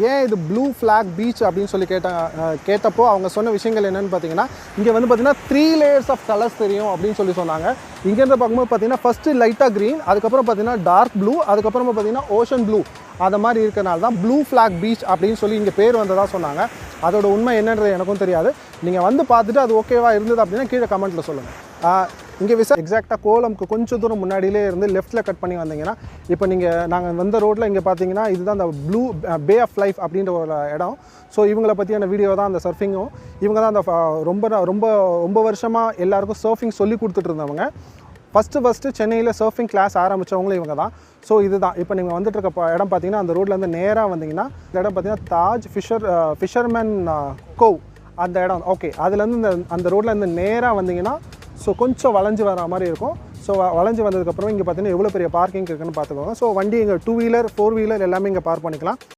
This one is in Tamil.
ஏன் இது ப்ளூ ஃப்ளாக் பீச் அப்படின்னு சொல்லி கேட்டப்போ அவங்க சொன்ன விஷயங்கள் என்னென்னு பார்த்தீங்கன்னா, இங்கே வந்து பார்த்தீங்கன்னா 3 லேயர்ஸ் ஆஃப் கலர்ஸ் தெரியும் அப்படின்னு சொல்லி சொன்னாங்க. இங்கேருந்து பார்க்கும்போது பார்த்தீங்கன்னா ஃபஸ்ட்டு லைட்டாக க்ரீன், அதுக்கப்புறம் பார்த்தீங்கன்னா டார்க் ப்ளூ, அதுக்கப்புறமா பார்த்தீங்கன்னா ஓஷன் ப்ளூ. அது மாதிரி இருக்கிறனால தான் ப்ளூ ஃப்ளாக் பீச் அப்படின்னு சொல்லி இங்கே பேர் வந்ததாக சொன்னாங்க. அதோட உண்மை என்னன்றது எனக்கும் தெரியாது. நீங்கள் வந்து பார்த்துட்டு அது ஓகேவா இருந்தது அப்படின்னா கீழே கமெண்ட்டில் சொல்லுங்கள். இங்கே எக்ஸாக்டாக கோலம்க்கு கொஞ்சம் தூரம் முன்னாடியிலே இருந்து லெஃப்ட்டில் கட் பண்ணி வந்தீங்கன்னா, இப்போ நாங்கள் வந்த ரோட்டில் இங்கே பார்த்தீங்கன்னா இதுதான் அந்த ப்ளூ பே ஆஃப் லைஃப் அப்படின்ற ஒரு இடம். ஸோ இவங்களை பற்றியான வீடியோ தான் அந்த சர்ஃபிங்கும். இவங்க தான் அந்த ரொம்ப வருஷமாக எல்லாருக்கும் சர்ஃபிங் சொல்லி கொடுத்துட்டு இருந்தவங்க. ஃபஸ்ட்டு சென்னையில் சர்ஃபிங் கிளாஸ் ஆரம்பித்தவங்களும் இவங்க தான். ஸோ இதுதான் இப்போ நீங்கள் வந்துட்டு இருக்க இடம் பார்த்தீங்கன்னா, அந்த ரோட்லேருந்து நேராக வந்தீங்கன்னா இந்த இடம் பார்த்தீங்கன்னா தாஜ் ஃபிஷர்மேன் கோவ் அந்த இடம். ஓகே, அதுலேருந்து அந்த ரோட்லேருந்து நேராக வந்தீங்கன்னா ஸோ கொஞ்சம் வளைஞ்சு வர மாதிரி இருக்கும். ஸோ வளைஞ்சு வந்ததுக்கப்புறம் இங்கே பார்த்தீங்கன்னா எவ்வளோ பெரிய பார்க்கிங் இருக்குன்னு பார்த்துக்கோங்க. ஸோ வண்டி இங்கே 2 வீலர் 4 வீலர் எல்லாமே இங்கே பார்க் பண்ணிக்கலாம்.